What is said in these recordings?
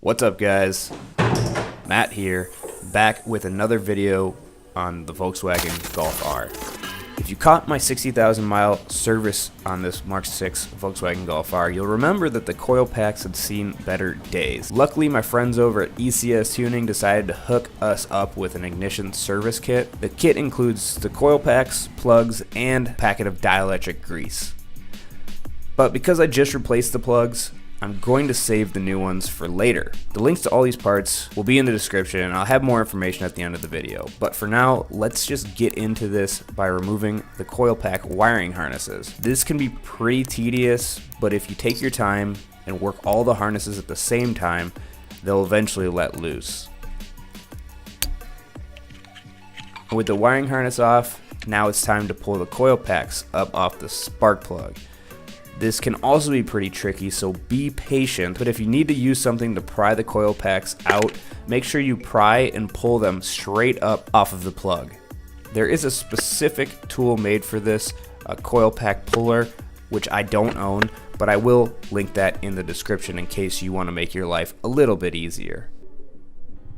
What's up, guys? Matt here, back with another video on the Volkswagen Golf R. If you caught my 60,000 mile service on this MK6 Volkswagen Golf R, you'll remember that the Coilpacks had seen better days. Luckily, my friends over at ECS Tuning decided to hook us up with an ignition service kit. The kit includes the Coilpacks, plugs, and a packet of dielectric grease. But because I just replaced the plugs, I'm going to save the new ones for later. The links to all these parts will be in the description, and I'll have more information at the end of the video. But for now, let's just get into this by removing the Coilpack wiring harnesses. This can be pretty tedious, but if you take your time and work all the harnesses at the same time, they'll eventually let loose. With the wiring harness off, now it's time to pull the Coilpacks up off the spark plug. This can also be pretty tricky, so be patient, but if you need to use something to pry the Coilpacks out, make sure you pry and pull them straight up off of the plug. There is a specific tool made for this, a Coilpack puller, which I don't own, but I will link that in the description in case you want to make your life a little bit easier.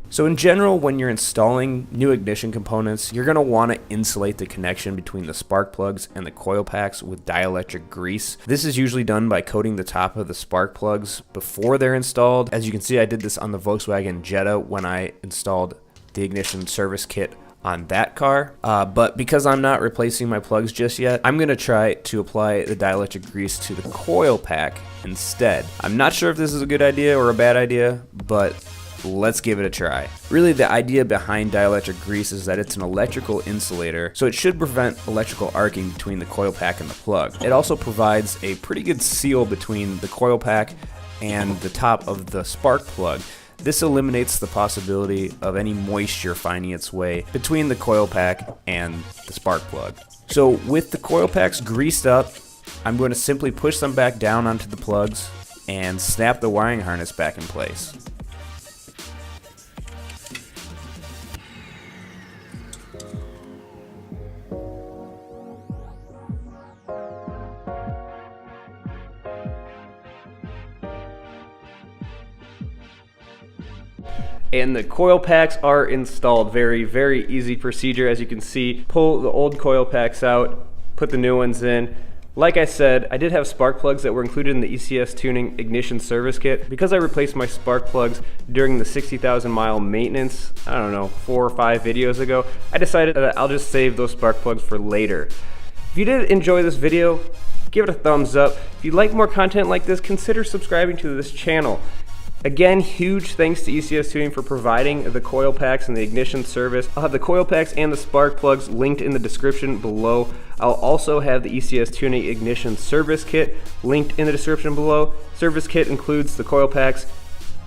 So in general, when you're installing new ignition components, you're going to want to insulate the connection between the spark plugs and the Coilpacks with dielectric grease. This is usually done by coating the top of the spark plugs before they're installed. As you can see, I did this on the Volkswagen Jetta when I installed the ignition service kit on that car, but because I'm not replacing my plugs just yet, I'm going to try to apply the dielectric grease to the Coilpack instead. I'm not sure if this is a good idea or a bad idea, but let's give it a try. Really, the idea behind dielectric grease is that it's an electrical insulator, so it should prevent electrical arcing between the Coilpack and the plug. It also provides a pretty good seal between the Coilpack and the top of the spark plug. This eliminates the possibility of any moisture finding its way between the Coilpack and the spark plug. So with the Coilpacks greased up, I'm going to simply push them back down onto the plugs and snap the wiring harness back in place. And the Coilpacks are installed. Very easy procedure. As you can see, pull the old Coilpacks out, put the new ones in. Like I said, I did have spark plugs that were included in the ECS Tuning ignition service kit. Because I replaced my spark plugs during the 60,000 mile maintenance, I don't know, 4 or 5 videos ago, I decided that I'll just save those spark plugs for later. If you did enjoy this video, give it a thumbs up. If you'd like more content like this, consider subscribing to this channel. Again, huge thanks to ECS Tuning for providing the Coilpacks and the ignition service. I'll have the Coilpacks and the spark plugs linked in the description below. I'll also have the ECS Tuning ignition service kit linked in the description below. Service kit includes the Coilpacks,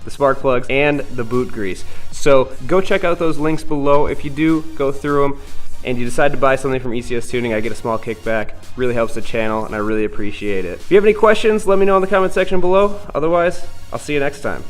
the spark plugs, and the boot grease. So go check out those links below. If you do go through them and you decide to buy something from ECS Tuning, I get a small kickback. Really helps the channel, and I really appreciate it. If you have any questions, let me know in the comment section below. Otherwise, I'll see you next time.